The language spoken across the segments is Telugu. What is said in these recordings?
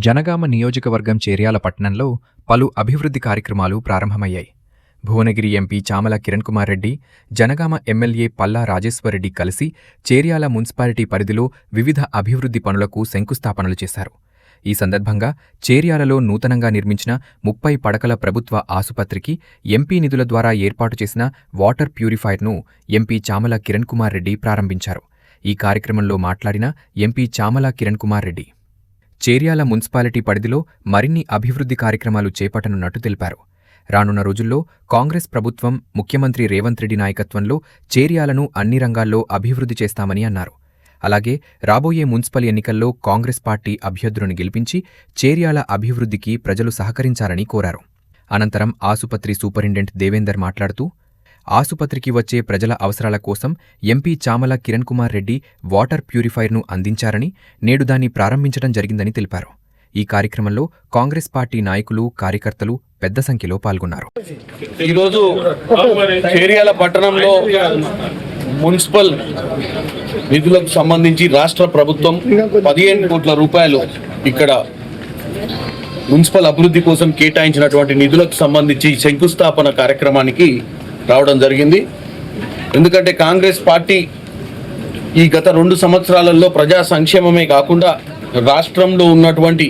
జనగామ నియోజకవర్గం చేర్యాల పట్టణంలో పలు అభివృద్ధి కార్యక్రమాలు ప్రారంభమయ్యాయి. భువనగిరి ఎంపీ చామల కిరణ్ కుమార్ రెడ్డి, జనగామ ఎమ్మెల్యే పల్లా రాజేశ్వరరెడ్డి కలిసి చేర్యాల మున్సిపాలిటీ పరిధిలో వివిధ అభివృద్ధి పనులకు శంకుస్థాపనలు చేశారు. ఈ సందర్భంగా చేర్యాలలో నూతనంగా నిర్మించిన 30 పడకల ప్రభుత్వ ఆసుపత్రికి ఎంపీ నిధుల ద్వారా ఏర్పాటు చేసిన వాటర్ ప్యూరిఫైర్ను ఎంపీ చామల కిరణ్ కుమార్ రెడ్డి ప్రారంభించారు. ఈ కార్యక్రమంలో మాట్లాడిన ఎంపీ చామల కిరణ్ కుమార్ రెడ్డి, చేర్యాల మున్సిపాలిటీ పరిధిలో మరిన్ని అభివృద్ధి కార్యక్రమాలు చేపట్టనున్నట్టు తెలిపారు. రానున్న రోజుల్లో కాంగ్రెస్ ప్రభుత్వం ముఖ్యమంత్రి రేవంత్ రెడ్డి నాయకత్వంలో చేర్యాలను అన్ని రంగాల్లో అభివృద్ధి చేస్తామని అన్నారు. అలాగే రాబోయే మున్సిపల్ ఎన్నికల్లో కాంగ్రెస్ పార్టీ అభ్యర్థులను గెలిపించి చేర్యాల అభివృద్ధికి ప్రజలు సహకరించాలని కోరారు. అనంతరం ఆసుపత్రి సూపరింటెండెంట్ దేవేందర్ మాట్లాడుతూ, ఆసుపత్రికి వచ్చే ప్రజల అవసరాల కోసం ఎంపీ చామల కిరణ్ కుమార్ రెడ్డి వాటర్ ప్యూరిఫైర్ను అందించారని, నేడు దాన్ని ప్రారంభించడం జరిగిందని తెలిపారు. ఈ కార్యక్రమంలో కాంగ్రెస్ పార్టీ నాయకులు, కార్యకర్తలు పెద్ద సంఖ్యలో పాల్గొన్నారు. ఈరోజు చేర్యాల పట్టణంలో మున్సిపల్ నిధులకు సంబంధించి రాష్ట్ర ప్రభుత్వం 15 కోట్ల రూపాయలు ఇక్కడ మున్సిపల్ అభివృద్ధి కోసం కేటాయించినటువంటి నిధులకు సంబంధించి శంకుస్థాపన కార్యక్రమానికి రావడం జరిగింది. ఎందుకంటే కాంగ్రెస్ పార్టీ ఈ గత 2 సంవత్సరాలలో ప్రజా సంక్షేమమే కాకుండా రాష్ట్రంలో ఉన్నటువంటి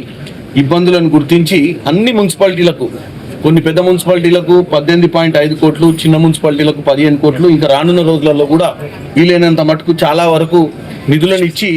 ఇబ్బందులను గుర్తించి అన్ని మున్సిపాలిటీలకు, కొన్ని పెద్ద మున్సిపాలిటీలకు 18.5 కోట్లు, చిన్న మున్సిపాలిటీలకు 15 కోట్లు, ఇంకా రానున్న రోజులలో కూడా వీలైనంత మటుకు చాలా వరకు నిధులను ఇచ్చి